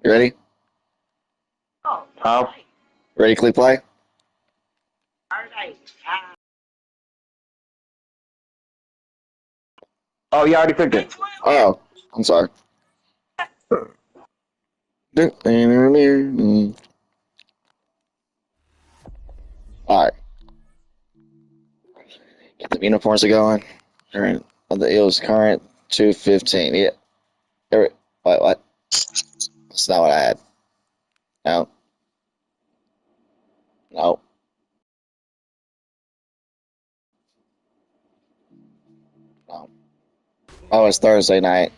You ready? Oh, Ready, click play? oh, you already picked it. Oh, I'm sorry. Alright, get the uniforms going. Current, it was current 215. Yeah. Wait, what? That's not what I had. No, no, no. Oh, it's Thursday night.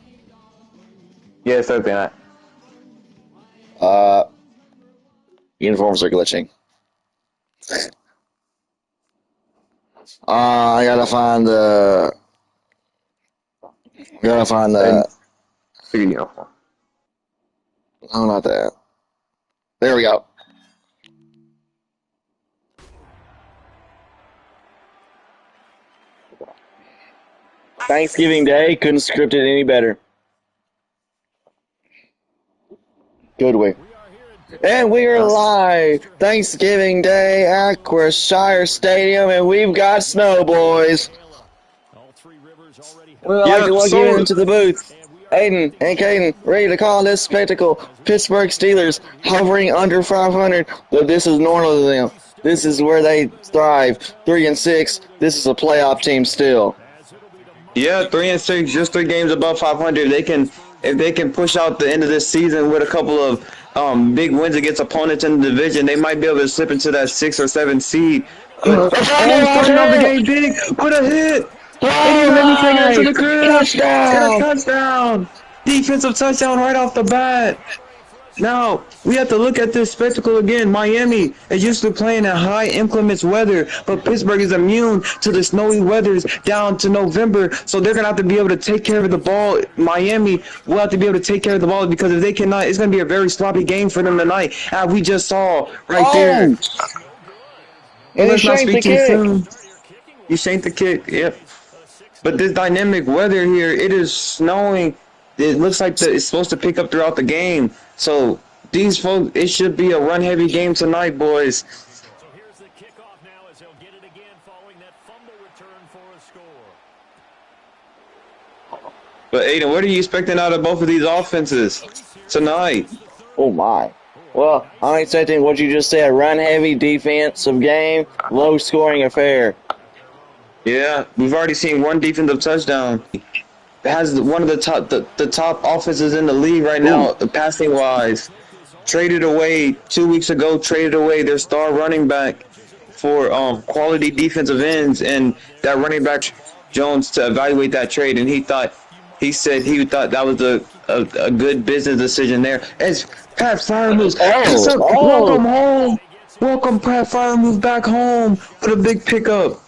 Yeah, it's Thursday night. Uh, Uniforms are glitching. I gotta find the. Gotta find And the. pick a uniform. Oh, not that. There we go. Thanksgiving Day couldn't script it any better. Good way. And we are live Thanksgiving Day at Shire Stadium, and we've got snow, boys. We would like Yeah, to welcome you so into the booth. Aiden and Caden, ready to call this spectacle. Pittsburgh Steelers hovering under 500, but this is normal to them. This is where they thrive. 3-6. This is a playoff team still. yeah, 3-6, just 3 games above 500. They can, if they can push out the end of this season with a couple of big wins against opponents in the division, they might be able to slip into that 6 or 7 seed. But starting off the game big with a hit. And he let me take it into Alright! the crib. And a Touchdown! touchdown. Defensive touchdown right off the bat. Now, we have to look at this spectacle again. Miami is used to playing in high inclement weather, but Pittsburgh is immune to the snowy weathers down to November, so they're going to have to be able to take care of the ball. Miami will have to be able to take care of the ball because if they cannot, it's going to be a very sloppy game for them tonight, as we just saw right there. Oh! But And he let's not shanked the speak too kick. soon. You shanked the kick, yep. But this dynamic weather here, it is snowing. It looks like it's supposed to pick up throughout the game. So these folks, it should be a run-heavy game tonight, boys. So here's the kickoff now as they'll get it again following that fumble return for a score. But Aiden, what are you expecting out of both of these offenses tonight? Oh my. Well, I'm expecting what you just said, run heavy defensive game, low scoring affair. Yeah, we've already seen one defensive touchdown. It has one of the top offenses in the league right now, passing wise. Traded away 2 weeks ago. Traded away their star running back for quality defensive ends, and that running back Jones to evaluate that trade, and he thought that was a good business decision there. As Pat Fryermuth, welcome Pat Fryermuth back home with a big pickup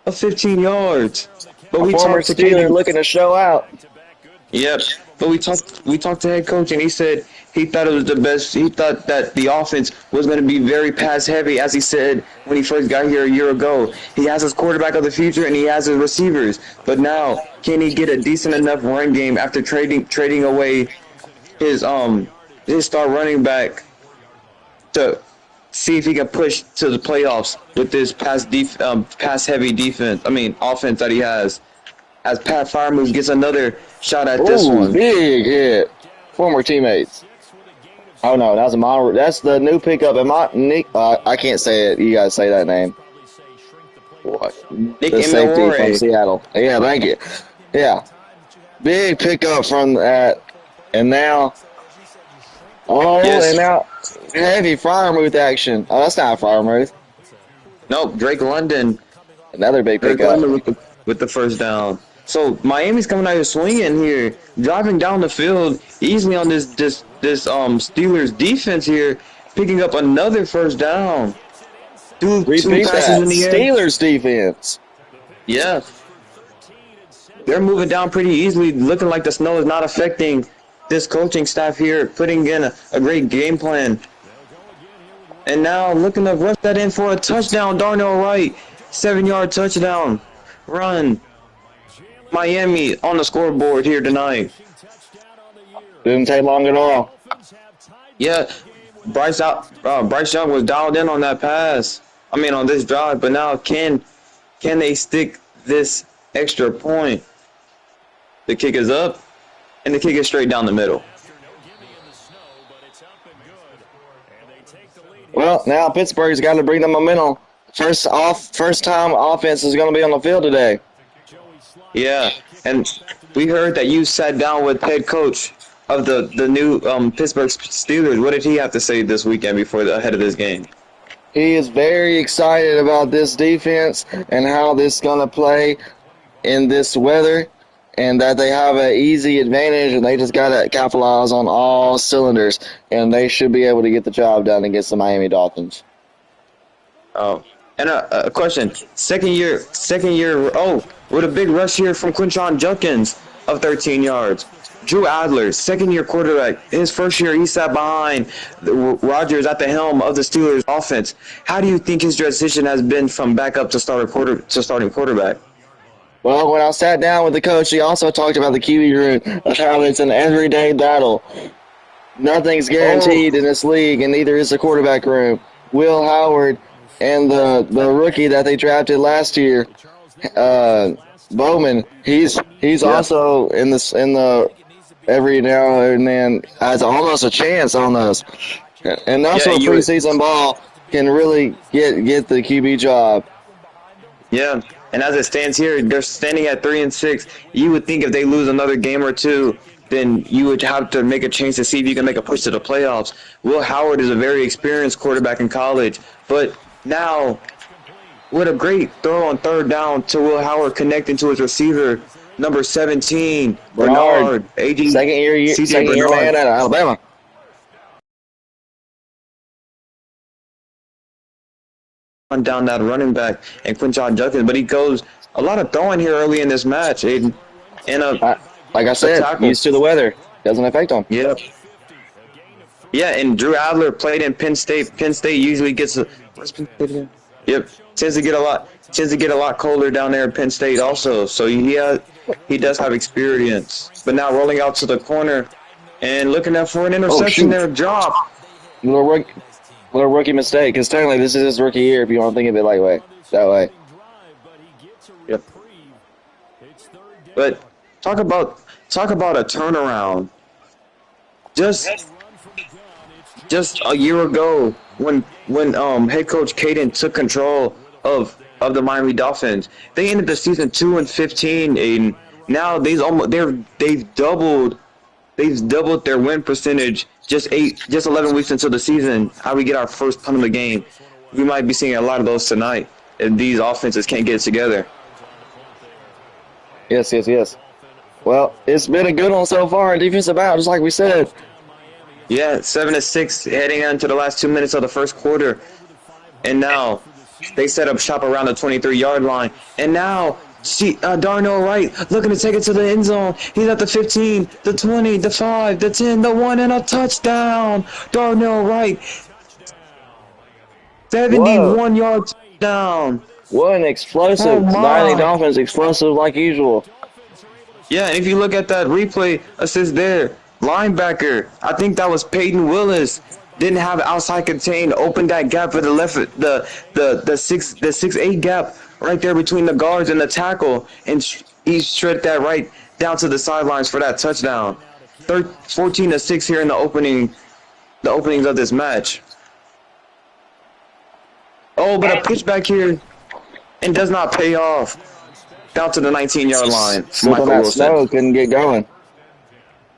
of 15 yards. But we Former talked to Steeler Katie. looking to show out. Yep. But we talked to head coach, and he said he thought it was the best. He thought that the offense was going to be very pass heavy, as he said when he first got here a year ago. He has his quarterback of the future, and he has his receivers. But now, can he get a decent enough run game after trading away his star running back to see if he can push to the playoffs with this pass heavy defense? I mean, offense that he has. As Pat Fryermuth gets another shot at this one. Big hit. Former teammates. Oh no, that's the new pickup. I can't say it. You guys say that name. What? Nick The safety from Emenore. Seattle. Yeah, thank you. Yeah. Big pickup from that. And now. Oh, Yes. and now heavy Fryermuth action. Oh, that's not Fryermuth. Nope, Drake London. Another big Drake pickup. London with the first down. So Miami's coming out here swinging here, driving down the field easily on this Steelers defense here, picking up another first down. Two Repeat passes that. in the air. Steelers defense. Yeah. They're moving down pretty easily, looking like the snow is not affecting this coaching staff here, putting in a great game plan. And now looking to rush that in for a touchdown, Darnell Wright. 7-yard touchdown run. Miami on the scoreboard here tonight. Didn't take long at all. Yeah, Bryce Young was dialed in on that pass. I mean, on this drive, but now can they stick this extra point? The kick is up, and the kick is straight down the middle. Well, now Pittsburgh's got to bring the momentum. First time offense is going to be on the field today. Yeah, and we heard that you sat down with head coach of the new Pittsburgh Steelers. What did he have to say this weekend before the ahead of this game? He is very excited about this defense and how this is going to play in this weather, and that they have an easy advantage, and they just got to capitalize on all cylinders, and they should be able to get the job done against the Miami Dolphins. Oh, and a question. Second year. Oh, with a big rush here from Quinshon Judkins of 13 yards. Drew Adler, second-year quarterback. In his first year, he sat behind Rodgers at the helm of the Steelers' offense. How do you think his transition has been from backup to starting quarterback? Well, when I sat down with the coach, he also talked about the QB room, of how it's an everyday battle. Nothing's guaranteed in this league, and neither is the quarterback room. Will Howard and the rookie that they drafted last year, Bowman, he's also in the every now and then has almost a chance on us. And that's what preseason ball can really get the QB job. Yeah, and as it stands here, they're standing at 3-6. You would think if they lose another game or two, then you would have to make a change to see if you can make a push to the playoffs. Will Howard is a very experienced quarterback in college, but now, what a great throw on third down to Will Howard connecting to his receiver, number 17, Bernard. Second year man out of Alabama. Down that running back and Quinshon Judkins, but he goes a lot of throwing here early in this match, Aiden. And like I said, used to the weather. Doesn't affect him. Yeah. Yeah, and Drew Adler played in Penn State. Penn State usually gets tends to get a lot colder down there in Penn State also. So he does have experience. But now rolling out to the corner and looking up for an interception there, drop. Little rookie mistake, because technically this is his rookie year if you want to think of it that way. Yep. But talk about a turnaround. Just a year ago, when head coach Caden took control of the Miami Dolphins, they ended the season 2-15, and now they've doubled their win percentage just 11 weeks into the season. How we get our first punt of the game, we might be seeing a lot of those tonight if these offenses can't get it together. Yes. Well, it's been a good one so far in defensive battle, just like we said. Yeah, 7-6 heading into the last 2 minutes of the first quarter. And now they set up shop around the 23-yard line. And now Darnell Wright looking to take it to the end zone. He's at the 15, the 20, the 5, the 10, the 1, and a touchdown. Darnell Wright, 71-yard touchdown. What an explosive. Miami Dolphins explosive like usual. Yeah, and if you look at that replay assist there, linebacker, I think that was Peyton Willis, didn't have outside contain, opened that gap for the left, the 6'8" gap right there between the guards and the tackle, and he shredded that right down to the sidelines for that touchdown. 14-6 here in the openings of this match. Oh, but a pitch back here and does not pay off. Down to the 19-yard line. Michael Wilson. Snow couldn't get going.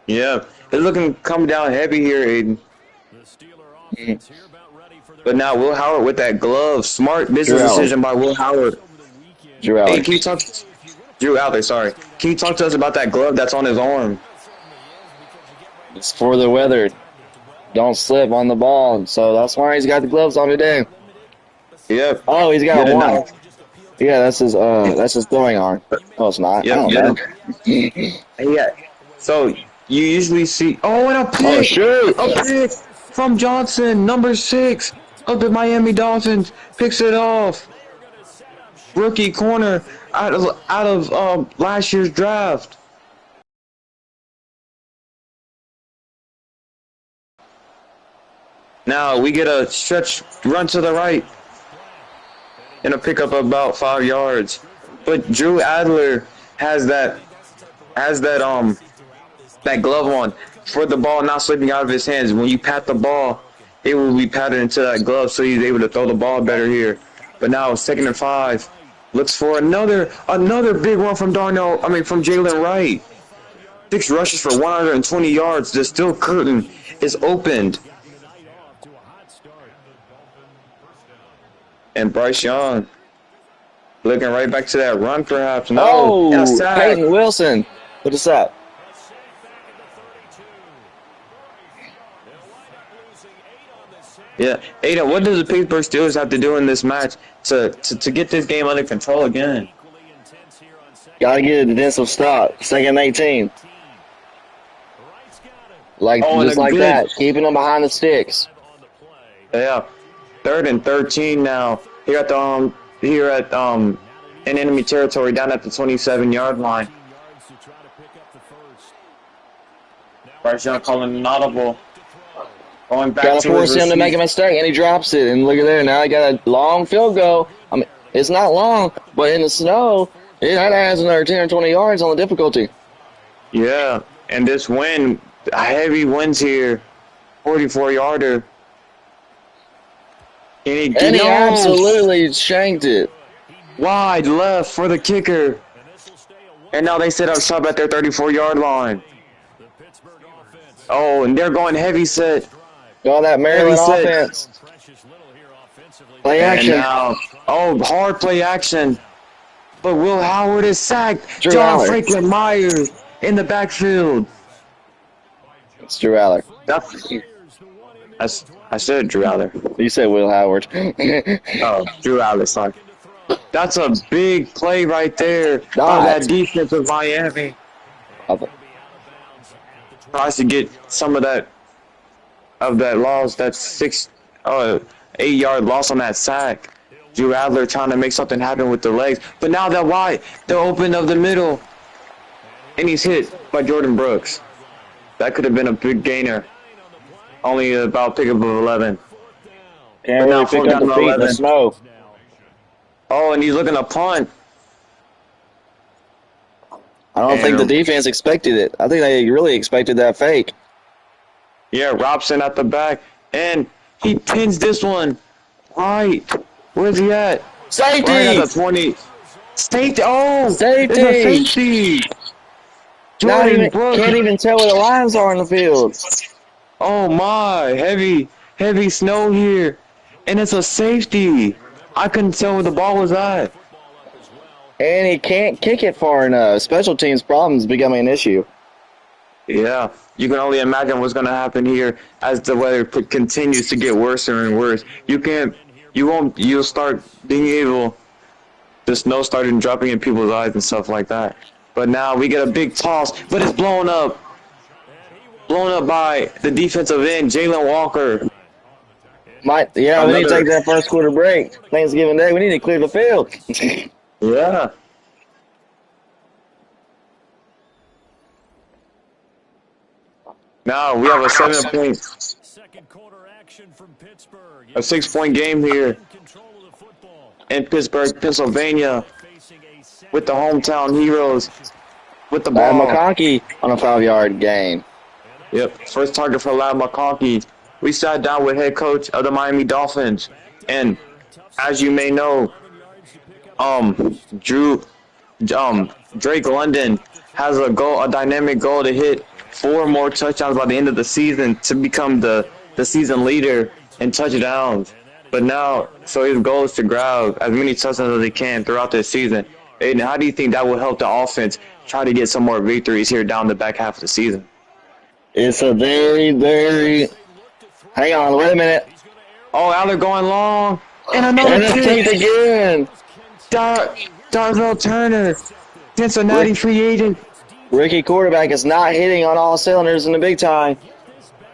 Yeah, it's looking come down heavy here, Aiden. But now Will Howard with that glove. Smart business decision by Will Howard. Drew Adler. Hey, Drew Adler, sorry. Can you talk to us about that glove that's on his arm? It's for the weather. Don't slip on the ball. So that's why he's got the gloves on today. Yep. Oh, he's got one. Yeah, that's his throwing arm. Oh, it's not. Yep. Yeah. So you usually see. Oh, and a pick! Oh, shoot! A pick from Johnson, number 6 of the Miami Dolphins, picks it off. Rookie corner out of last year's draft. Now we get a stretch run to the right and a pickup of about 5 yards. But Drew Adler has that glove on for the ball not slipping out of his hands. When you pat the ball, it will be patted into that glove, so he's able to throw the ball better here. But now it's 2nd and 5. Looks for another big one from from Jalen Wright. 6 rushes for 120 yards. The steel curtain is opened. And Bryce Young looking right back to that run, perhaps. No, and a sack. Peyton Wilson with a sack. Yeah, Aiden, what does the Pittsburgh Steelers have to do in this match to get this game under control again? Got to get a defensive stop. 2nd and 18. Just like that, keeping them behind the sticks. Yeah, 3rd and 13 now. Here at in enemy territory, down at the 27-yard line. Bryce Young calling an audible. Going back Gotta force him to make a mistake, and he drops it. And look at there, now he got a long field goal. I mean, it's not long, but in the snow, that adds another 10 or 20 yards on the difficulty. Yeah, and this wind, heavy winds here, 44-yarder. And he absolutely shanked it. Wide left for the kicker. And now they set up shop at their 34-yard line. Oh, and they're going heavy set. All that Maryland offense. Play action. Now, hard play action. But Will Howard is sacked. Drew John Aller. Franklin Myers in the backfield. It's Drew Aller. I said Drew Aller. You said Will Howard. Oh, Drew Aller, sorry. That's a big play right there by that defense of Miami. Tries to get some of that loss, that 8-yard loss on that sack. Drew Adler trying to make something happen with the legs. But now they're wide. They're open of the middle. And he's hit by Jordan Brooks. That could have been a big gainer. Only about pickup of 11. Can't really pick up the feet in the snow. Oh, and he's looking to punt. I don't think the defense expected it. I think they really expected that fake. Yeah, Robson at the back. And he pins this one. Right. Where's he at? Safety! Right at the 20. Safety. Oh! Safety! It's a safety. Jordan Brooks. Can't even tell where the lines are in the field. Oh, my. Heavy snow here. And it's a safety. I couldn't tell where the ball was at. And he can't kick it far enough. Special teams problems becoming an issue. Yeah, you can only imagine what's going to happen here as the weather continues to get worse and worse. You'll start being able, the snow started dropping in people's eyes and stuff like that. But now we get a big toss, but it's blown up. Blown up by the defensive end, Jalen Walker. We need to take that first quarter break. Thanksgiving Day, we need to clear the field. Yeah. Now we have a 6-point game here in Pittsburgh, Pennsylvania, with the hometown heroes with the ball. Lad McConkey on a 5-yard gain. Yep, first target for Lad McConkey. We sat down with head coach of the Miami Dolphins, and as you may know, Drake London has a dynamic goal to hit 4 more touchdowns by the end of the season to become the season leader in touchdowns. But now, so his goal is to grab as many touchdowns as he can throughout this season. And how do you think that will help the offense try to get some more victories here down the back half of the season? It's a very, very... Hang on, wait a minute. Oh, Aller going long. And another kick again. Darvell Turner, Cincinnati free agent. Rookie quarterback is not hitting on all cylinders in the big time.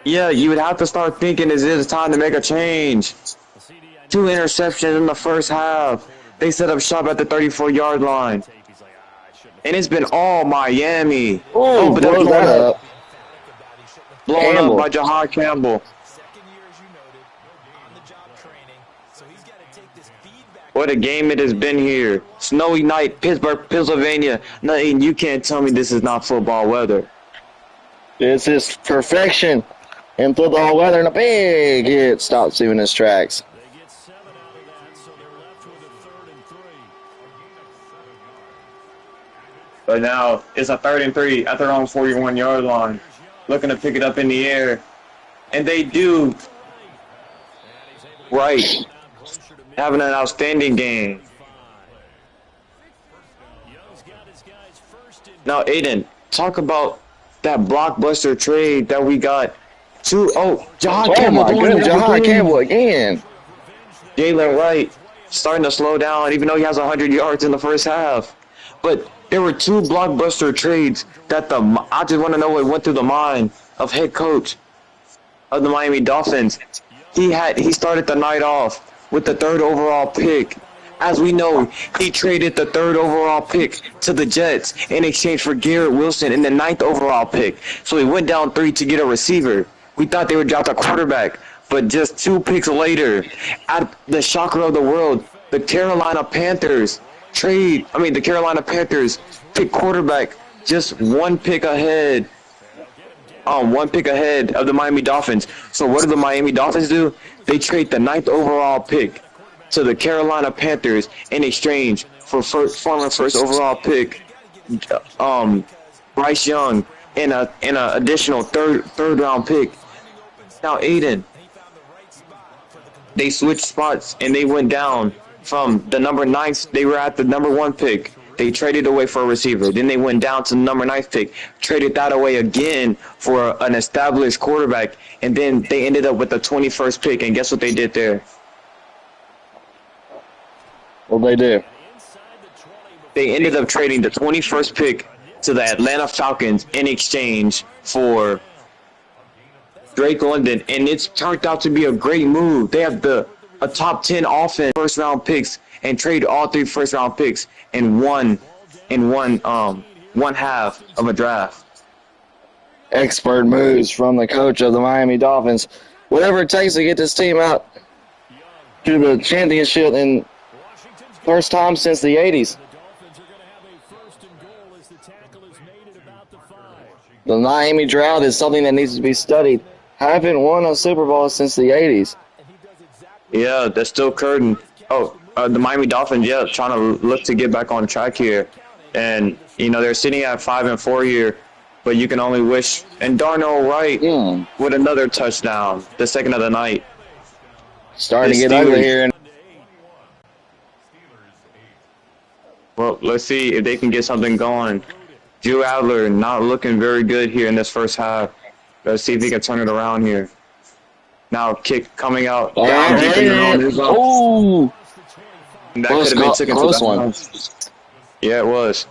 Yeah, you would have to start thinking, is it time to make a change? 2 interceptions in the first half. They set up shop at the 34-yard line. And it's been all Miami. But blown up by Jahad Campbell. What a game it has been here. Snowy night, Pittsburgh, Pennsylvania. Nothing, you can't tell me this is not football weather. This is perfection. And football weather and a big hit stops him in his tracks. They get 7 out of that, so they're left with a 3rd and 3. But now it's a 3rd and 3 at their own 41-yard line. Looking to pick it up in the air. And they do. Right. Having an outstanding game. Now, Aiden, talk about that blockbuster trade that we got. Jahan Campbell. My goodness, Jahan Campbell again. Jalen Wright starting to slow down, even though he has 100 yards in the first half. But there were 2 blockbuster trades that I just want to know what went through the mind of head coach of the Miami Dolphins. He started the night off with the 3rd overall pick. As we know, he traded the 3rd overall pick to the Jets in exchange for Garrett Wilson in the 9th overall pick. So he went down 3 to get a receiver. We thought they would draft a quarterback, but just 2 picks later, at the shocker of the world, the Carolina Panthers pick quarterback just 1 pick ahead. 1 pick ahead of the Miami Dolphins. So what do the Miami Dolphins do? They trade the 9th overall pick to the Carolina Panthers in exchange for former 1st overall pick Bryce Young and an additional third round pick. Now, Aiden, they switched spots and they went down from the number 9th. They were at the number 1 pick. They traded away for a receiver. Then they went down to the number 9th pick, traded that away again for an established quarterback, and then they ended up with the 21st pick. And guess what they did there? What they do? They ended up trading the 21st pick to the Atlanta Falcons in exchange for Drake London, and it's turned out to be a great move. They have a top 10 offense, 1st round picks, and trade all 3 1st round picks in one half of a draft. Expert moves from the coach of the Miami Dolphins. Whatever it takes to get this team out to the championship in first time since the 80s. The Miami drought is something that needs to be studied. Haven't won a Super Bowl since the 80s. Yeah, that's still curtain. The Miami Dolphins, trying to look to get back on track here. And, they're sitting at 5-4 here, but you can only wish. And Darnell Wright with another touchdown, the 2nd of the night. Starting to get ugly here. Well, let's see if they can get something going. Drew Adler not looking very good here in this first half. Let's see if he can turn it around here. Now kick coming out. Down deep in the zone. Oh! That could have been taken to the house. Yeah, it was.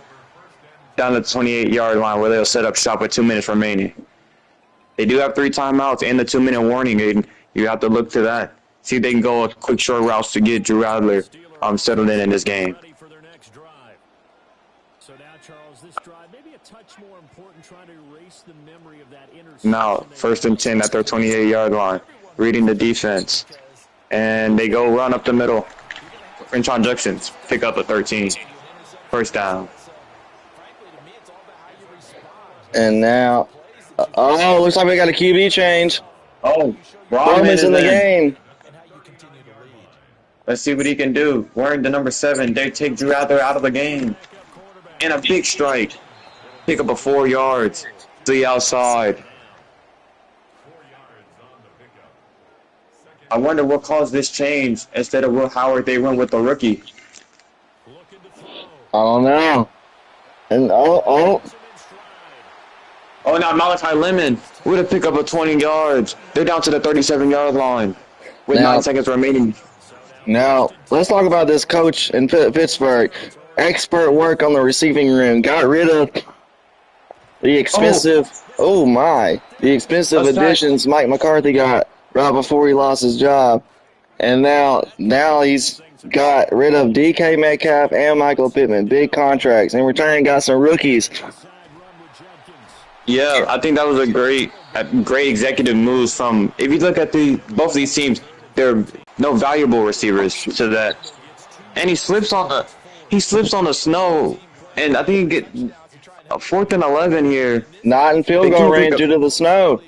Down to the 28-yard line where they'll set up shop with 2 minutes remaining. They do have 3 timeouts and the 2-minute warning, Aiden. You have to look to that. See if they can go a quick short routes to get Drew Adler settled in this game. So now, Charles, this drive maybe a touch more important, trying to erase the memory of that Now, 1st and 10 at their 28-yard line. Reading the defense. And they go run up the middle. French injections. Pick up a 13. First down. And now, looks like we got a QB change. Roman's in the game. Let's see what he can do. Wearing the number 7, they take Drew Adler out of the game. And a big strike. Pick up a 4 yards to the outside. I wonder what caused this change. Instead of Will Howard, they went with the rookie. I don't know. And now Malachi Lemon with a pick up of 20 yards. They're down to the 37-yard line with 9 seconds remaining. Now, let's talk about this coach in Pittsburgh. Expert work on the receiving room. Got rid of the expensive, the expensive additions Mike McCarthy got right before he lost his job. And now he's got rid of DK Metcalf and Michael Pittman. Big contracts. In return, got some rookies. Yeah, I think that was a great executive moves from. If you look at both of these teams, they're no valuable receivers to that. and he slips on the snow, and I think he get a 4th and 11 here. Not in field They goal can't pick range up. due to the snow,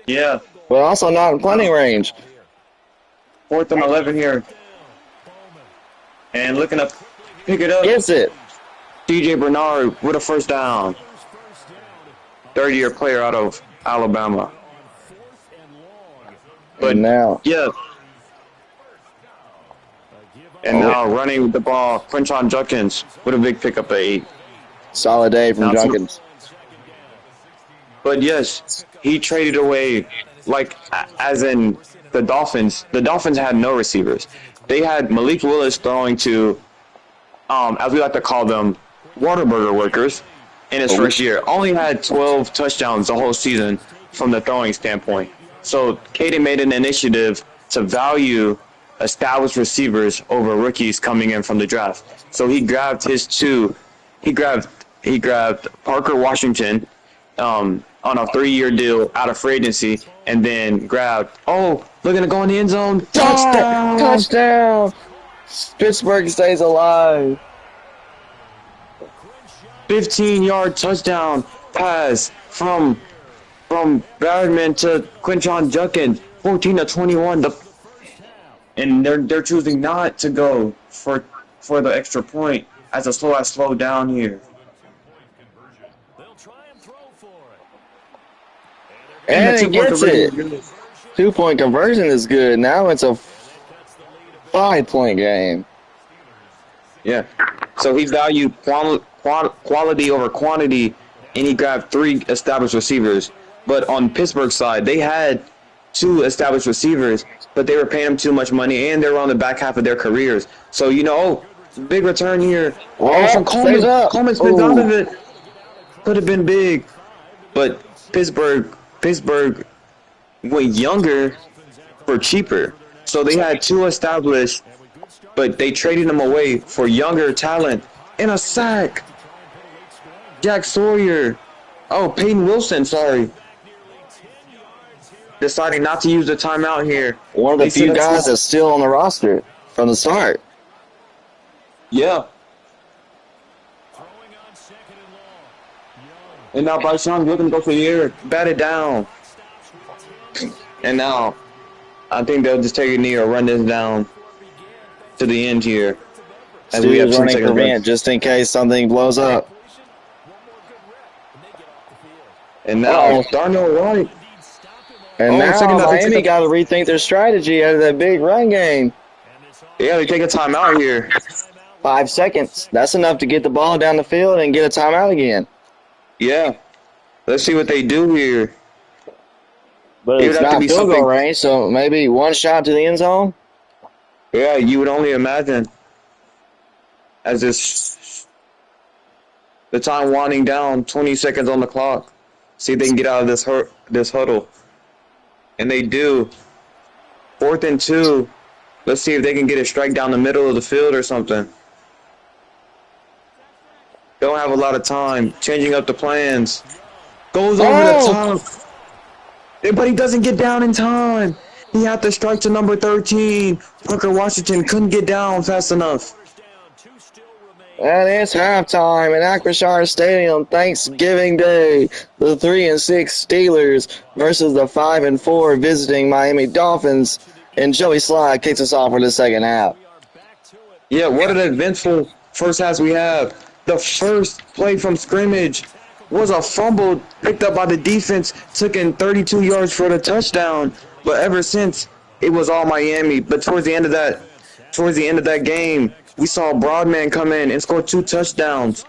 Yeah, but also not in punting range. 4th and 11 here, and looking up, pick it up. Gets it. DJ Bernard with a first down. Third-year player out of Alabama. But And now, yeah, and now running the ball, Quinton Judkins with a big pickup at 8. solid day from Now, Junkins. but yes, he traded away, like, as in the Dolphins. The Dolphins had no receivers. They had Malik Willis throwing to, as we like to call them, Waterburger workers in his first year. Only had 12 touchdowns the whole season from the throwing standpoint. So Caden made an initiative to value established receivers over rookies coming in from the draft. So he grabbed his two. He grabbed Parker Washington on a 3-year deal out of free agency, and then grabbed, looking to go in the end zone. Touchdown! Touchdown! Pittsburgh stays alive. 15-yard touchdown pass from Badman to Quinton Judkins, 14-21. And they're choosing not to go for the extra point as the slow has slowed down here. And the he gets it. conversion is good. 2-point conversion is good. Now it's a 5-point game. Yeah. So he valued quality over quantity, and he grabbed 3 established receivers. But on Pittsburgh's side, they had 2 established receivers, but they were paying them too much money, and they were on the back half of their careers. So, big return here. From Coleman. stays up. Coleman spins out of it. Could have been big. But Pittsburgh went younger for cheaper. So they had 2 established, but they traded them away for younger talent. And a sack. Jack Sawyer. Peyton Wilson, sorry. Deciding not to use the timeout here. One of the few guys that's still on the roster from the start. Yeah. And now Bryce Young looking to go for the air. Bat it down. And now, I think they'll just take a knee or run this down to the end here. As we have Steelers 10 running seconds prevent left. just in case something blows up. And now, Darnell Wright. And now second down, Miami got to rethink their strategy out of that big run game. Yeah, they take a timeout here. 5 seconds. That's enough to get the ball down the field and get a timeout again. Yeah. Let's see what they do here. But It would it's have to not be field goal something- range, so maybe one shot to the end zone. Yeah, you would only imagine. As the time winding down, 20 seconds on the clock. See if they can get out of this huddle. And they do. 4th and 2. Let's see if they can get a strike down the middle of the field or something. Don't have a lot of time. Changing up the plans. Goes over the top. But he doesn't get down in time. He had to strike to number 13. Parker Washington couldn't get down fast enough. And it's halftime at Acrisure Stadium, Thanksgiving Day. The 3-6 Steelers versus the 5-4 visiting Miami Dolphins. And Joey Sly kicks us off for the second half. Yeah, what an eventful first half we have. The first play from scrimmage was a fumble picked up by the defense, took in 32 yards for the touchdown. But ever since, it was all Miami. But towards the end of that game, we saw Broadman come in and score 2 touchdowns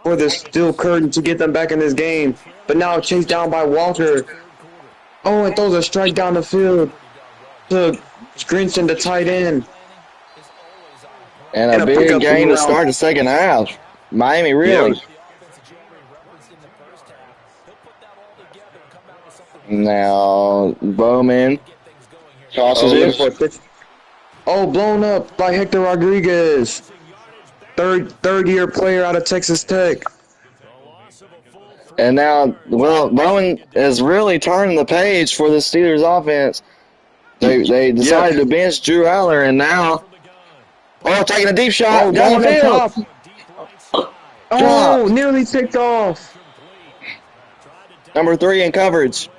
for the Steel Curtain to get them back in this game. But now chased down by Walker. And throws a strike down the field to Grinson, the tight end. And a big pickup game to around. start the second half. Miami really. Yeah. Now, Bowman tosses it. Blown up by Hector Rodriguez. Third-year player out of Texas Tech. And now, Bowen has really turned the page for the Steelers offense. They decided to bench Drew Aller, and now Oh, taking a deep shot Oh, down the going up field. top. Oh, Dropped. nearly picked off. Number 3 in coverage.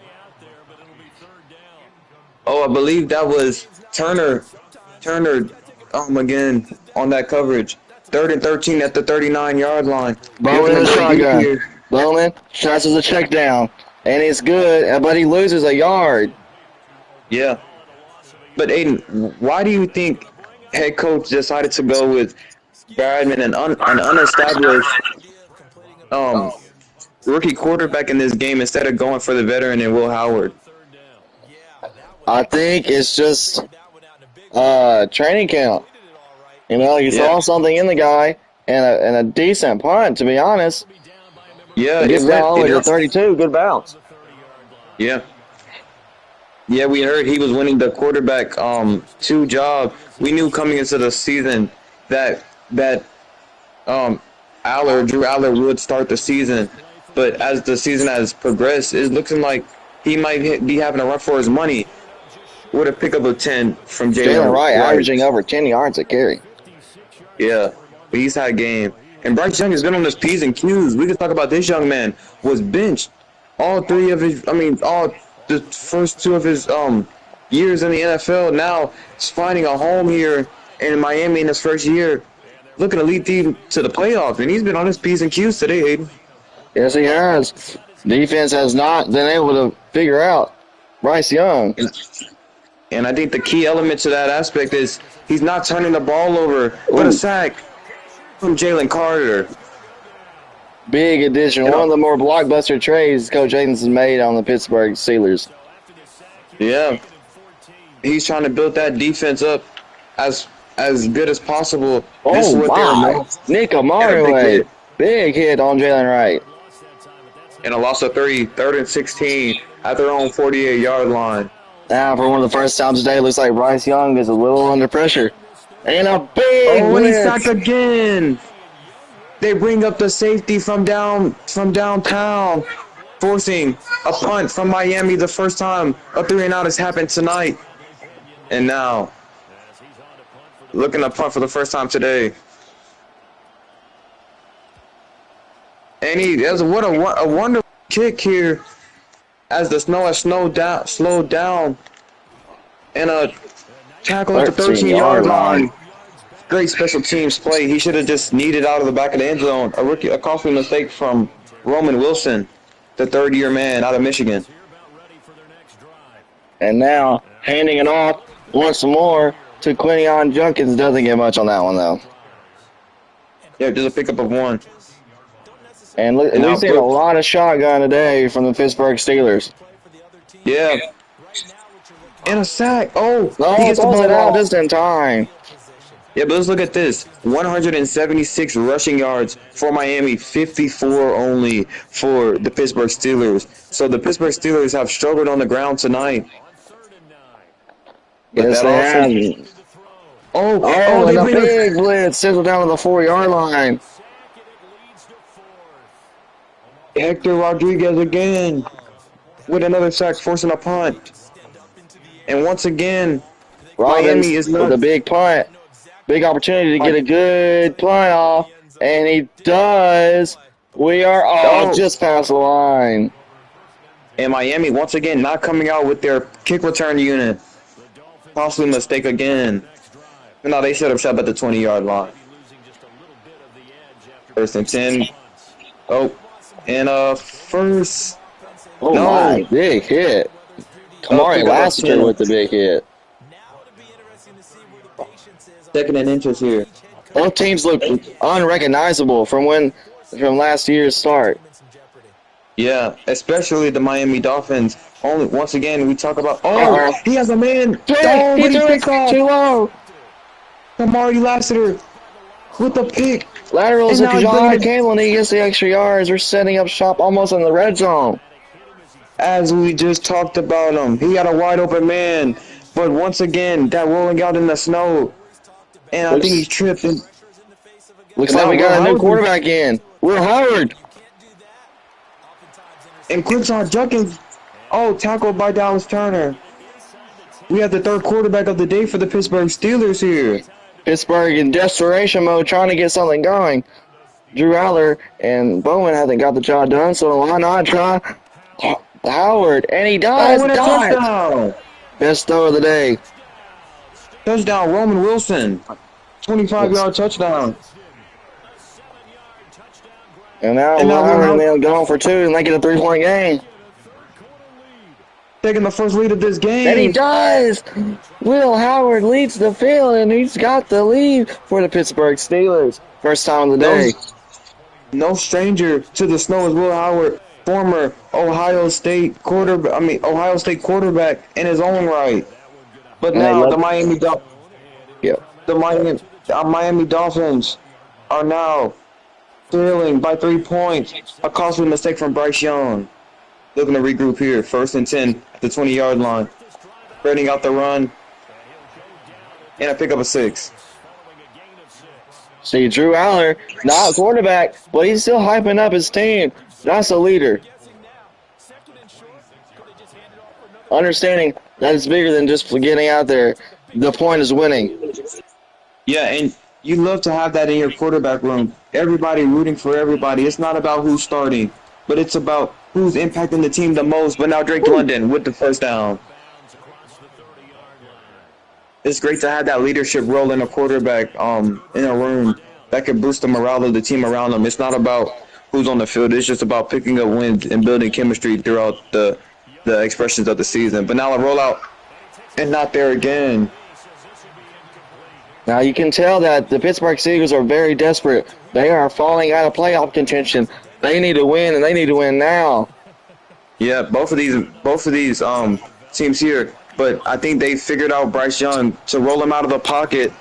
Oh, I believe that was Turner. Turner, again on that coverage. 3rd and 13 at the 39-yard line. Bowman Looking in to the go deep shotgun. here. Bowman tries a check down, and it's good, but he loses a yard. Yeah. But Aiden, why do you think head coach decided to go with Bradman, an unestablished um, rookie quarterback in this game, instead of going for the veteran and Will Howard? I think it's just training camp. You know, he Yeah. saw something in the guy and a decent punt, to be honest. Yeah, It it gets down went. all the way to 32. Good bounce. Yeah. Yeah, we heard he was winning the quarterback 2 job. We knew coming into the season that Drew Aller would start the season, but as the season has progressed, it's looking like he might be having a run for his money with a pickup of 10 from Jalen Jalen Wright Wright. averaging over 10 yards a carry. Yeah, but he's had game. And Bryce Young has been on his P's and Q's. We could talk about this young man was benched all the first 2 of his years in the NFL. Now he's finding a home here in Miami in his first year, looking to lead team to the playoffs. And he's been on his P's and Q's today, Aiden. Yes, he has. Defense has not been able to figure out Bryce Young. And I think the key element to that aspect is he's not turning the ball over, but a sack from Jalen Carter. Big addition. One of the more blockbuster trades Coach Haynes has made on the Pittsburgh Steelers. Yeah. He's trying to build that defense up as good as possible. Oh, my. Nick Amari, big hit on Jalen Wright. And a loss of 3rd and 16 at their own 48-yard line. Now, for one of the first times today, it looks like Bryce Young is a little under pressure. And a big and he's blitz. sacked again. They bring up the safety from downtown, forcing a punt from Miami the first time a 3-and-out has happened tonight. And now, looking to punt for the first time today. And what a wonderful kick here as the snow has slowed down. And a tackle at the 13-yard line. Great special teams play. He should have just kneed out of the back of the end zone. A costly mistake from Roman Wilson, the 3rd-year man out of Michigan. And now, handing it off once more to Quinion Junkins. Doesn't get much on that one, though. Yeah, just a pickup of 1. And we've seen a lot of shotgun today from the Pittsburgh Steelers. Yeah. And a sack. Oh, he gets the ball out just in time. Yeah, but let's look at this. 176 rushing yards for Miami, 54 only for the Pittsburgh Steelers. So the Pittsburgh Steelers have struggled on the ground tonight. Yes, they have. They bring a big blitz, sizzle down to the 4-yard line. Hector Rodriguez again with another sack, forcing a punt. And once again, Miami is not with a big punt. Big opportunity to get a good punt off, and he does. We are just past the line. And Miami, once again, not coming out with their kick return unit. Possibly mistake again. No, they set up shop at the 20-yard line. 1st and 10. Oh, and first. Oh, no. My, big hit. Kamari Lassiter with the big hit. 2nd and inches here. Both teams look unrecognizable from last year's start. Yeah, especially the Miami Dolphins. Once again, we talk about. He has a man. He threw it too low. Kamari Lassiter with the pick. Laterals at John Cable, and he gets the extra yards. We're setting up shop almost in the red zone. As we just talked about him, he got a wide open man, but once again, that rolling out in the snow, and I think he tripped. Looks like we got a new quarterback in. Will Howard. And Quinton Junkins, tackled by Dallas Turner. We have the 3rd quarterback of the day for the Pittsburgh Steelers here. Pittsburgh in desperation mode trying to get something going. Drew Aller and Bowman haven't got the job done, so why not try Howard? And he Oh, does. and a Got it. touchdown! Best throw of the day. Touchdown, Roman Wilson. 25-yard touchdown. And now And now Howard and we're them going for two and make it a 3-point game. taking the first lead of this game. And he does. Will Howard leads the field, and he's got the lead for the Pittsburgh Steelers. First time of the day. No stranger to the snow is Will Howard, former Ohio State quarterback in his own right. But And now they the Miami Dolphins are now trailing by 3 points. A costly mistake from Bryce Young. Looking to regroup here. 1st and 10 at the 20-yard line. Spreading out the run. And a pickup of 6. See, Drew Aller, not a quarterback, but he's still hyping up his team. That's a leader. Understanding that it's bigger than just getting out there. The point is winning. Yeah, and you love to have that in your quarterback room. Everybody rooting for everybody. It's not about who's starting, but it's about who's impacting the team the most. But now Drake London with the first down. It's great to have that leadership role in a quarterback in a room that can boost the morale of the team around them. It's not about who's on the field. It's just about picking up wins and building chemistry throughout the expressions of the season. But now a rollout and not there again. Now you can tell that the Pittsburgh Steelers are very desperate. They are falling out of playoff contention. They need to win, and they need to win now. Yeah, both of these teams here, but I think they figured out Bryce Young to roll him out of the pocket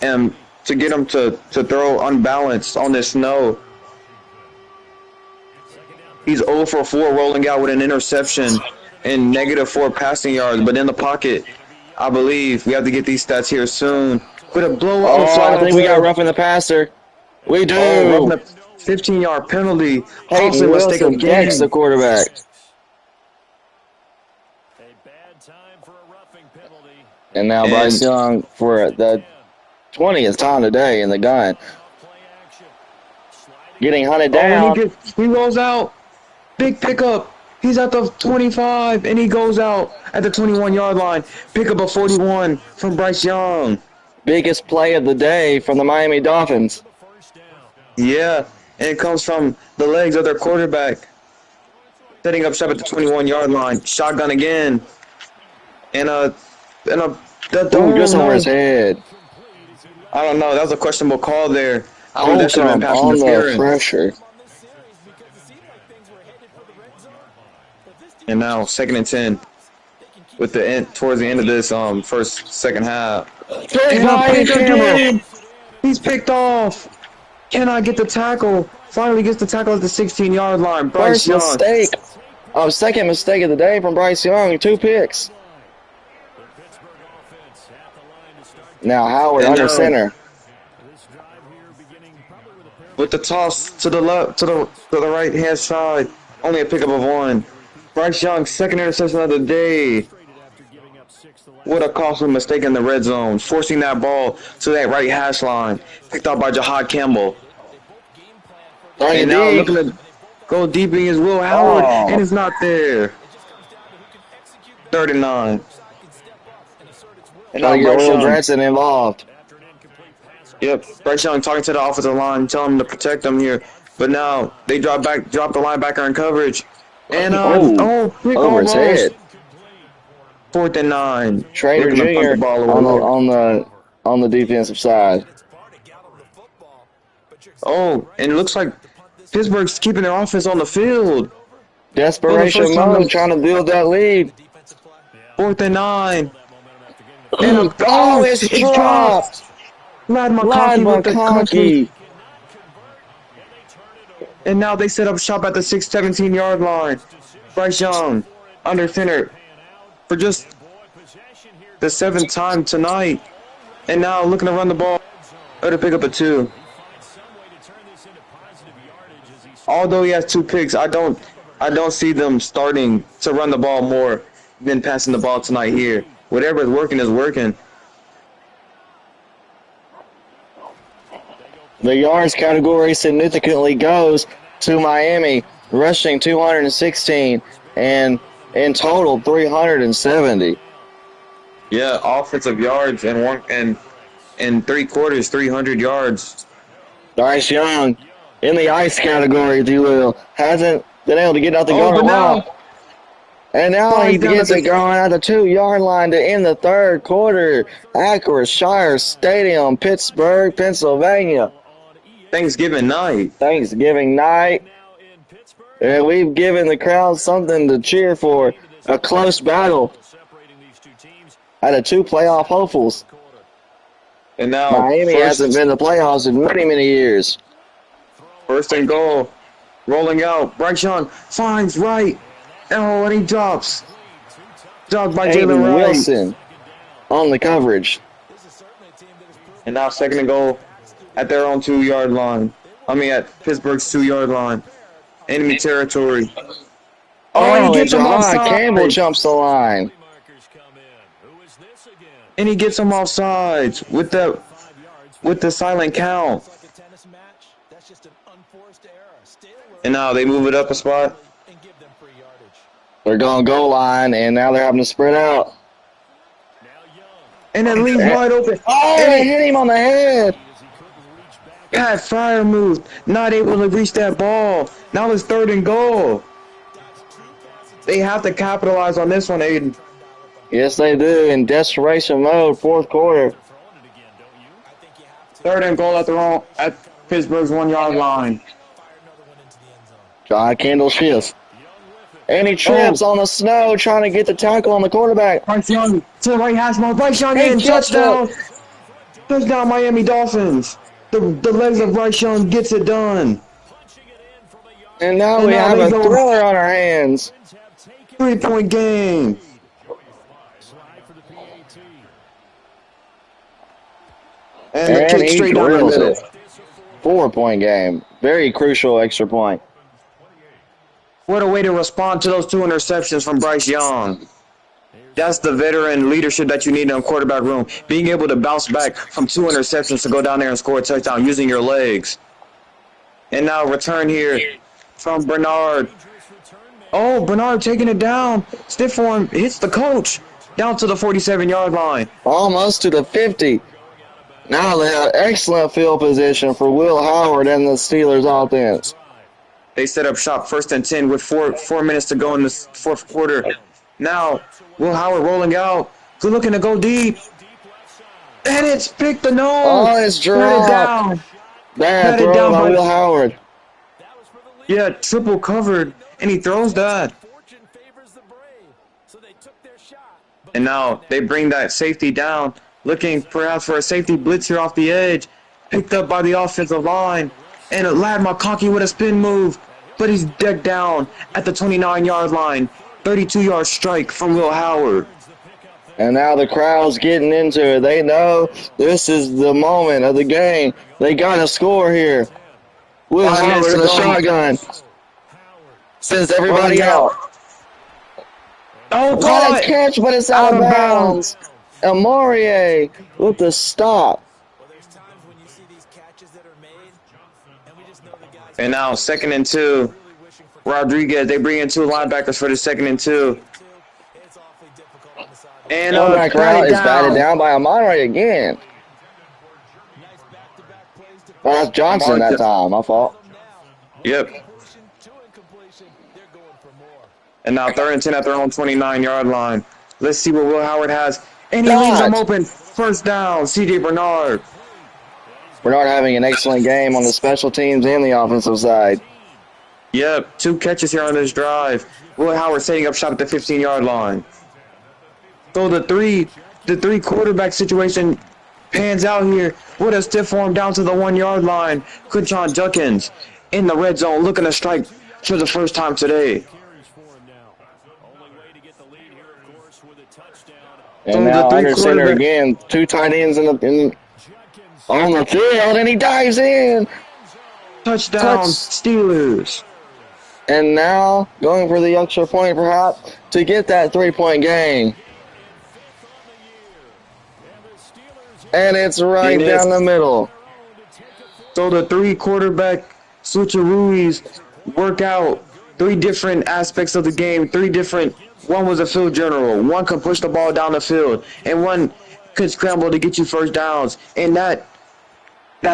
and to get him to throw unbalanced on this snow. He's 0 for 4 rolling out with an interception and -4 passing yards, but in the pocket, I believe we have to get these stats here soon. With a blowout. Oh, I think we got roughing the passer. We do. Oh, roughing the 15-yard penalty. Peyton Wilson decks the quarterback. And now Bryce Young for the 20th time today in the gun. Getting hunted down. He rolls out. Big pickup. He's at the 25, and he goes out at the 21-yard line. Pickup of 41 from Bryce Young. Biggest play of the day from the Miami Dolphins. Yeah, and it comes from the legs of their quarterback. Setting up shop at the 21-yard line. Shotgun again. And just over his head. I don't know. That was a questionable call there. On the pressure. And now 2nd and 10 with the end towards the end of this second half. He's picked off. Cannot get the tackle. Finally gets the tackle at the 16-yard line. Bryce Young. Mistake. Second mistake of the day from Bryce Young. 2 picks. Now Howard under center. With the toss to the left, to the right hand side. Only a pickup of 1. Bryce Young, second interception of the day. What a costly mistake in the red zone. Forcing that ball to that right hash line. Picked up by Jahad Campbell. And now looking to go deep in his Will Howard. And it's not there. 39. And now Will Johnson involved. Yep, Bryce Young talking to the offensive line, telling him to protect them here. But now they drop the linebacker in coverage. And over his head. 4th and 9. Trader Jr. on the defensive side. Oh, and it looks like Pittsburgh's keeping their offense on the field. Desperation mode, trying to build that lead. 4th and 9. And it's dropped. Lad McConkey. And now they set up shop at the 17-yard line. Bryce Young under center for just the 7th time tonight. And now looking to run the ball or to pick up a 2. Although he has 2 picks, I don't see them starting to run the ball more than passing the ball tonight here. Whatever is working is working. The yards category significantly goes to Miami, rushing 216 and in total 370. Yeah, offensive yards and one and in 3 quarters, 300 yards. Bryce Young, in the ice category, if you will, hasn't been able to get nothing Oh, going but a while. now And now he flies down at gets it the going at the 2 yard line to end the third quarter. Shire Stadium, Pittsburgh, Pennsylvania. Thanksgiving night. Thanksgiving night. And we've given the crowd something to cheer for. A close battle out of 2 playoff hopefuls. And now Miami hasn't been to the playoffs in many, many years. first and goal. Rolling out. Bryce Young finds Wright. Oh, and he drops. Dropped by Jalen Aiden Wright. Wilson on the coverage. And now second and goal at their own 2 yard line. I mean, at Pittsburgh's 2 yard line. Enemy territory. Oh, and he Oh, and gets him Jahan Campbell offside. jumps the line. And he gets him offsides with the silent count. And now they move it up a spot. They're going goal line, and now they're having to spread out. And it leaves wide open. Oh, And they hit him on the head. Pat Fryer moved. Not able to reach that ball. Now it's third and goal. They have to capitalize on this one, Aiden. Yes, they do. In desperation mode, fourth quarter. Third and goal at Pittsburgh's 1 yard line. John Kendall shifts. And he trips on the snow trying to get the tackle on the quarterback. Bryce Young to the right hash mark. Bryce Young Hey, in. catch Touchdown. Touchdown, Miami Dolphins. The legs of Bryce Young gets it done. And now we have a thriller on our hands. 3-point game. And the kick he straight down the drills middle. it. 4-point game. Very crucial extra point. What a way to respond to those 2 interceptions from Bryce Young. That's the veteran leadership that you need in a quarterback room. Being able to bounce back from 2 interceptions to go down there and score a touchdown using your legs. And now return here from Bernard. Oh, Bernard taking it down. Stiff arm hits the coach down to the 47-yard line. Almost to the 50. Now they have excellent field position for Will Howard and the Steelers offense. They set up shop first and 10 with four minutes to go in the fourth quarter. Now, Will Howard rolling out. Good looking to go deep. And it's picked the nose. Oh, it's dropped. Down. Bad throw by Will Howard. Yeah, triple covered, and he throws that. And now they bring that safety down, looking perhaps for a safety blitz here off the edge. Picked up by the offensive line. And Ladd McConkey with a spin move. But he's decked down at the 29-yard line. 32-yard strike from Will Howard. And now the crowd's getting into it. They know this is the moment of the game. They got to score here. Will Howard in the shotgun. Sends everybody out. Oh, what a catch, but it's out of bounds. Amore with the stop. And now second and 2. Rodriguez, they bring in 2 linebackers for the second and 2. And that route is batted down by Amore again. Oh, that's Johnson that time. My fault. Yep. And now third and 10 at their own 29-yard line. Let's see what Will Howard has. And he leaves them open. First down, C.J. Bernard. Bernard having an excellent game on the special teams and the offensive side. Yep, 2 catches here on this drive. Will Howard setting up shop at the 15-yard line. So the three quarterback situation pans out here with a stiff arm down to the 1-yard line. Quinton Judkins in the red zone looking to strike for the first time today. And now under center again, 2 tight ends on the field, and he dives in. Touchdown, Steelers. And now going for the extra point perhaps to get that 3-point game. And it's right down the middle. So the three quarterback switcheroos work out three different aspects of the game. One was a field general. One could push the ball down the field, and one could scramble to get you first downs. And that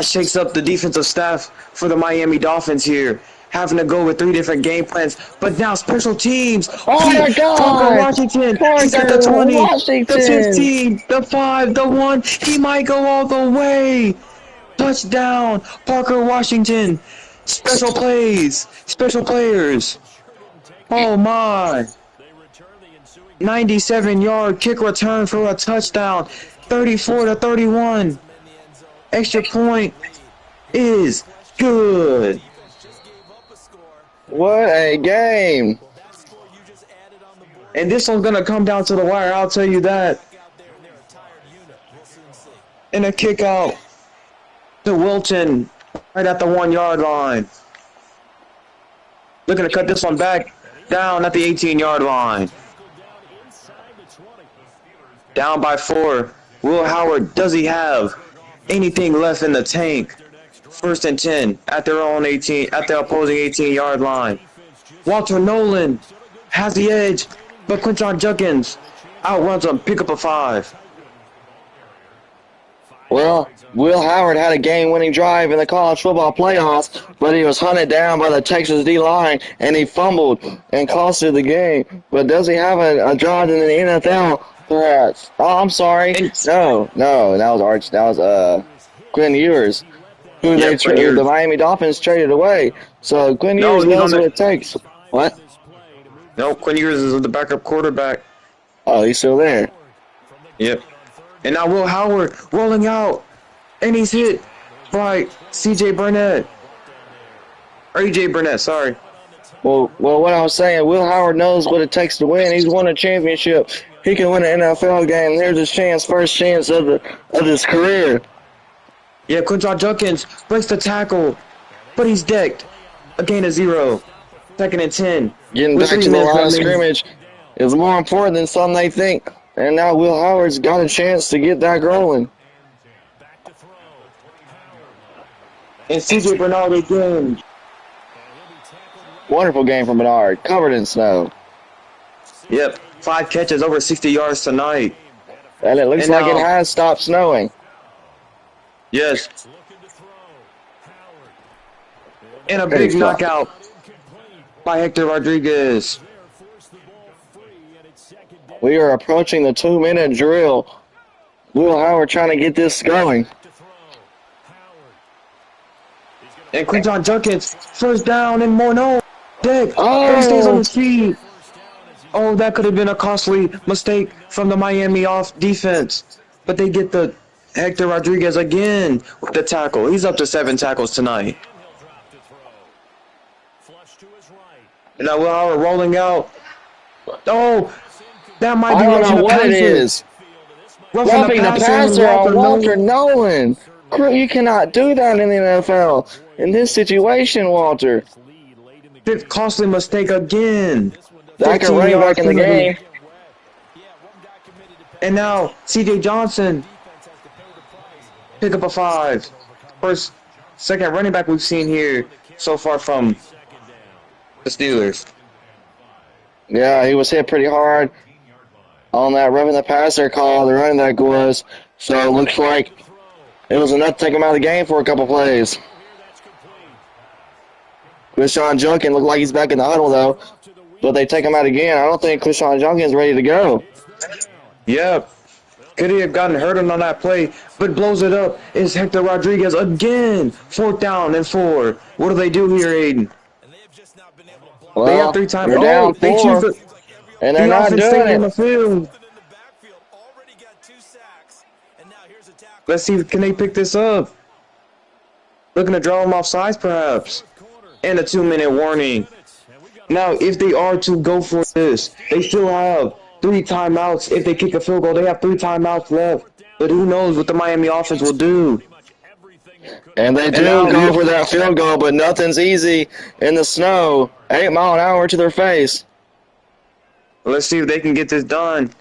shakes up the defensive staff for the Miami Dolphins here, having to go with three different game plans. But now special teams. Oh my Parker God! Washington. He's at the Parker 20, the Washington! 15, the 5, the 1. He might go all the way. Touchdown, Parker Washington. Special plays, special players. Oh my. 97-yard kick return for a touchdown. 34-31. Extra point is good. What a game! And this one's going to come down to the wire, I'll tell you that. And a kick out to Wilton right at the 1 yard line. Looking to cut this one back down at the 18-yard line. Down by 4. Will Howard, does he have anything left in the tank? 1st and 10 at their own 18, at their opposing 18-yard line. Walter Nolan has the edge, but Quinton Judkins outruns him. Pick up a 5. Well, Will Howard had a game-winning drive in the college football playoffs, but he was hunted down by the Texas D-line, and he fumbled and costed the game. But does he have a drive in the NFL? Perhaps. Oh, I'm sorry. No, that was Arch. That was Quinn Ewers, who the Miami Dolphins traded away. So Quinn Ewers knows what it takes. What? No, Quinn Ewers is the backup quarterback. Oh, he's still there. Yep. And now Will Howard rolling out, and he's hit by C.J. Burnett. Or E.J. Burnett, sorry. Well, what I was saying, Will Howard knows what it takes to win. He's won a championship. He can win an NFL game. There's his chance, first chance of his career. Yeah, Quinton Judkins breaks the tackle, but he's decked. A gain of 0. 2nd and 10. Getting back to the line of scrimmage is more important than some they think. And now Will Howard's got a chance to get that rolling. And C.J. Bernard again. Wonderful game from Bernard, covered in snow. Yep, 5 catches, over 60 yards tonight. And it looks like it has stopped snowing. Yes. And a big knockout by Hector Rodriguez. We are approaching the 2-minute drill. Will Howard trying to get this going. And Quinton Judkins, first down and more no. Deck. Oh. And he stays on his feet. Oh, that could have been a costly mistake from the Miami off defense. But they get the Hector Rodriguez again with the tackle. He's up to 7 tackles tonight. And now Will Howard rolling out. Oh, that might be roughing the passer. It is. Roughing the passer on Walter Nolan. You cannot do that in the NFL. In this situation, Walter. 5th costly mistake again. That could running back in the game. And now C.J. Johnson pick up a 5. Second running back we've seen here so far from the Steelers. Yeah, he was hit pretty hard on that roughing the passer call. The running back was. So it looks like it was enough to take him out of the game for a couple plays. Quinton Judkins looked like he's back in the huddle, though. But they take him out again. I don't think Quinton Judkins is ready to go. Yeah. Could he have gotten hurt on that play, but blows it up is Hector Rodriguez again. 4th down and 4. What do they do here, Aiden? Well, they have 3 times. They're down 4, and they're not doing it. In the field. Let's see, can they pick this up? Looking to draw him off sides, perhaps. And a 2-minute warning. Now, if they are to go for this, they still have 3 timeouts. If they kick a field goal, they have 3 timeouts left. But who knows what the Miami offense will do. And they do go for that field goal, but nothing's easy in the snow. 8 mile an hour to their face. Let's see if they can get this done.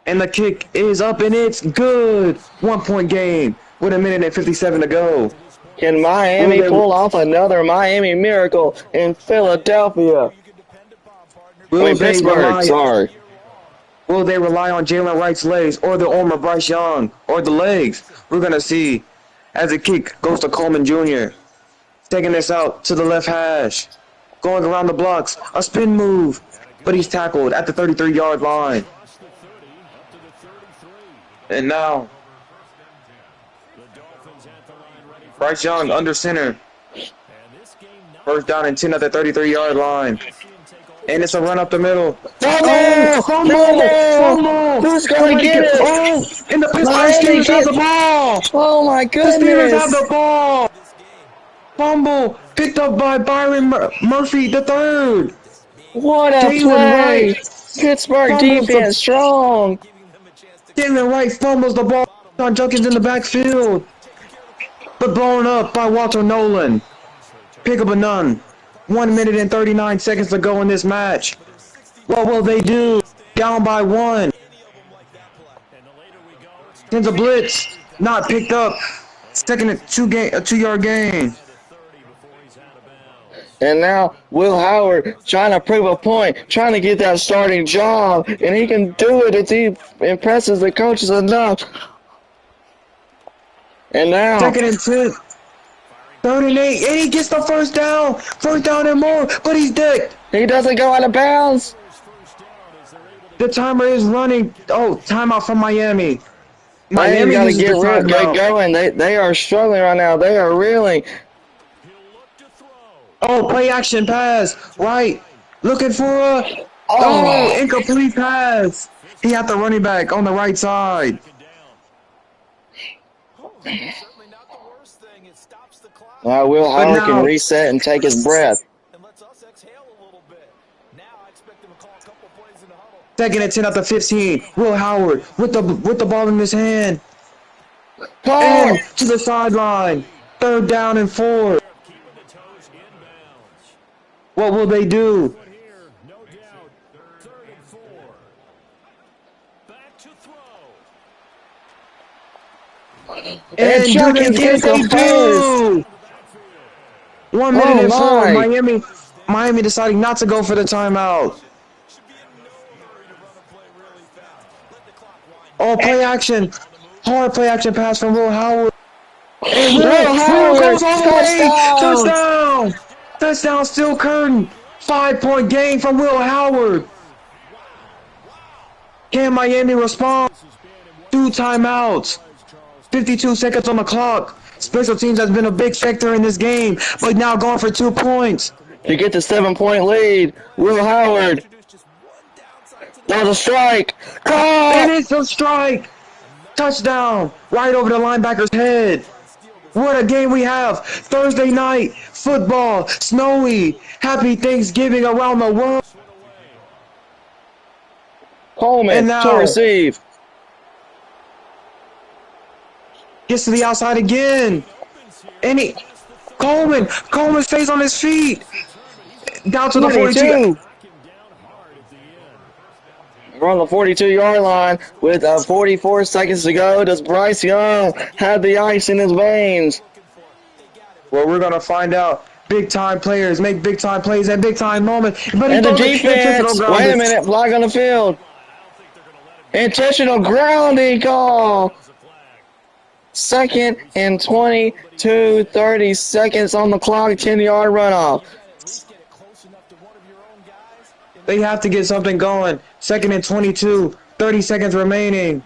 And the kick is up, and it's good. 1-point game with 1:57 to go. Can Will Miami they pull off another Miami miracle in Philadelphia? I will mean, they Pittsburgh, rely sorry. will they rely on Jalen Wright's legs or the arm of Bryce Young or the legs? We're gonna see as the kick goes to Coleman Jr. Taking this out to the left hash. Going around the blocks. A spin move. But he's tackled at the 33-yard line. And now Bryce Young under center. First down and 10 at the 33-yard line. And it's a run up the middle. Oh, Fumble! fumble! Fumble! Fumble! Who's The gonna get Lincoln. it? Oh, and the Pittsburgh Miami Steelers have get. the ball. Oh my The Steelers have goodness! the ball. Fumble picked up by Byron Murphy the third. What a Jalen play! Wright Pittsburgh fumbles the defense strong. Jalen Wright fumbles the ball. John Junkins in the backfield, but blown up by Walter Nolan. Pick up a none. 1 minute and 39 seconds to go in this match. What will they do? Down by one. Sends a blitz. Not picked up. Second and 2-yard gain. And now Will Howard trying to prove a point, trying to get that starting job, and he can do it if he impresses the coaches enough. And now Second and 10. 3rd and 8. And he gets the first down. First down and more. But he's decked. he doesn't go out of bounds. The timer is running. Oh, timeout from Miami. Miami got to uses get the timeout. going. They are struggling right now. They are reeling. Oh, play action pass. Right. Looking for a... Oh, incomplete pass. He had the running back on the right side. Now Will Howard can reset and take his breath. Second and 10 at the 15. Will Howard with the ball in his hand. Oh! And to the sideline. 3rd down and 4. What will they do? And do Junkins they gets the do? 1 minute and 4. my. Miami deciding not to go for the timeout. Oh, play action. Hard play action pass from Will Howard. And Will Howard goes all the way. touchdown. Touchdown still curtain. 5-point gain from Will Howard. Can Miami respond? 2 timeouts. 52 seconds on the clock. Special teams has been a big factor in this game, but now going for 2 points. To get the 7-point lead, Will Howard. That's a strike. And it's a strike. Touchdown. Right over the linebacker's head. What a game we have. Thursday night, football, snowy. Happy Thanksgiving around the world. Coleman to receive. Gets to the outside again. And Coleman stays on his feet. Down to the 42. We're on the 42-yard line with 44 seconds to go. Does Bryce Young have the ice in his veins? Well, we're going to find out. Big-time players make big-time plays at big-time moments. But and the defense, wait a minute, flag on the field. Intentional grounding call. 2nd and 22, 30 seconds on the clock, 10-yard runoff. They have to get something going. 2nd and 22, 30 seconds remaining.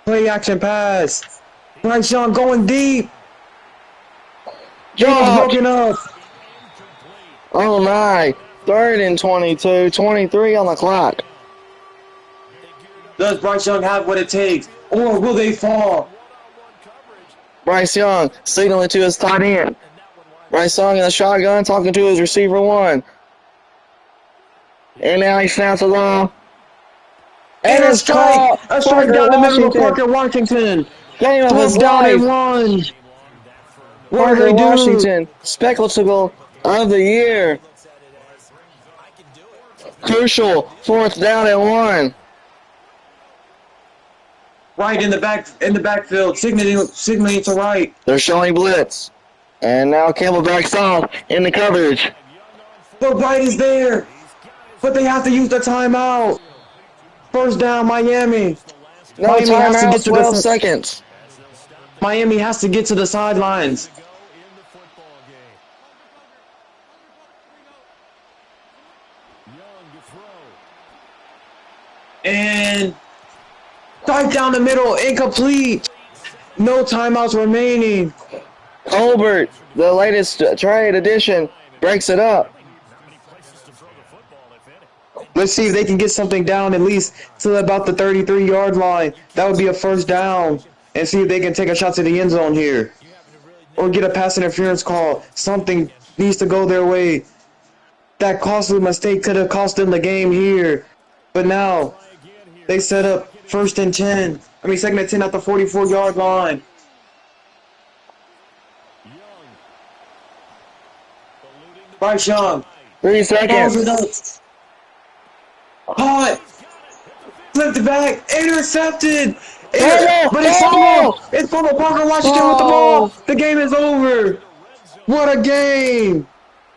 Play action pass. Bryce Young going deep. Broken up. Oh my. 3rd and 22, 23 on the clock. Does Bryce Young have what it takes? Or will they fall? Bryce Young signaling to his tight end. Bryce Young in the shotgun talking to his receiver 1. And now he snaps the ball. And a strike down the middle of Parker Washington. Game of his down life. and 1. What Parker do they do? Washington, spectacle of the year. Crucial 4th down and 1. Right in the backfield, signaling to right. They're showing blitz. And now Campbell backs off in the coverage. But Wright is there. But they have to use the timeout. First down, Miami. No Miami has to timeout, get to 12 the seconds. Miami has to get to the sidelines. And right down the middle, incomplete. No timeouts remaining. Colbert, the latest trade addition, breaks it up. Let's see if they can get something down at least to about the 33-yard line. That would be a first down. And see if they can take a shot to the end zone here. Or get a pass interference call. Something needs to go their way. That costly mistake could have cost them the game here. But now they set up second and 10 at the 44-yard line. Bryce Young. 3 Balls it seconds. up. Caught. Flipped it back. Intercepted. Fumble! But it's fumbled. It's fumbled. Parker Washington with the ball. The game is over. What a game.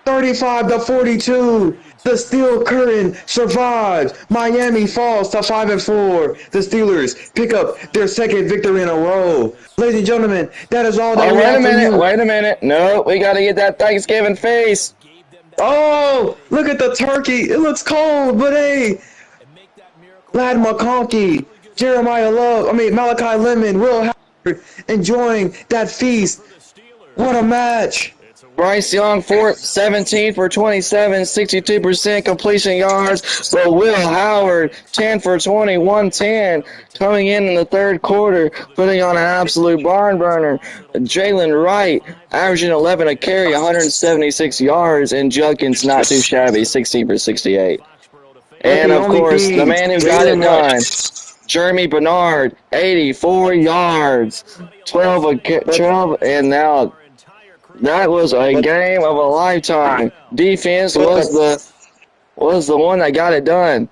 35-42. The Steel Curtain survives. Miami falls to 5-4. The Steelers pick up their second victory in a row. Ladies and gentlemen, that is all that we have for you. Wait a minute. No, we got to get that Thanksgiving feast. Oh, look at the turkey. It looks cold, but hey. Lad McConkey, Malachi Lemon, Will Howard enjoying that feast. What a match. Bryce Young, 17 for 27, 62% completion yards. But Will Howard, 10 for 20, 110, coming in the third quarter, putting on an absolute barn burner. Jalen Wright, averaging 11 a carry, 176 yards, and Judkins not too shabby, 16 for 68. And of course, the man who got it done, Jeremy Bernard, 84 yards, 12, and now that was a game of a lifetime. Defense was the one that got it done.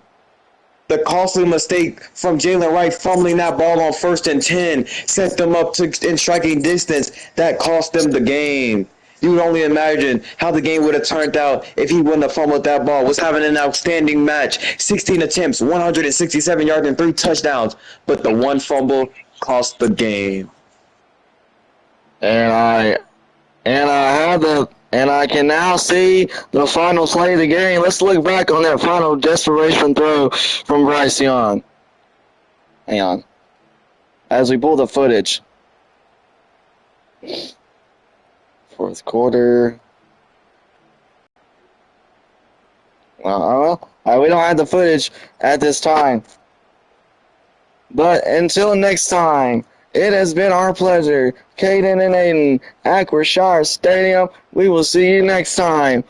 The costly mistake from Jalen Wright fumbling that ball on 1st and 10 set them up in striking distance. That cost them the game. You would only imagine how the game would have turned out if he wouldn't have fumbled that ball. Was having an outstanding match. 16 attempts, 167 yards, and 3 touchdowns. But the one fumble cost the game. And I can now see the final play of the game. Let's look back on that final desperation throw from Bryce Young. Hang on. As we pull the footage. Fourth quarter. We don't have the footage at this time. But until next time, it has been our pleasure. Caden and Aiden, Acworthshire Stadium. We will see you next time.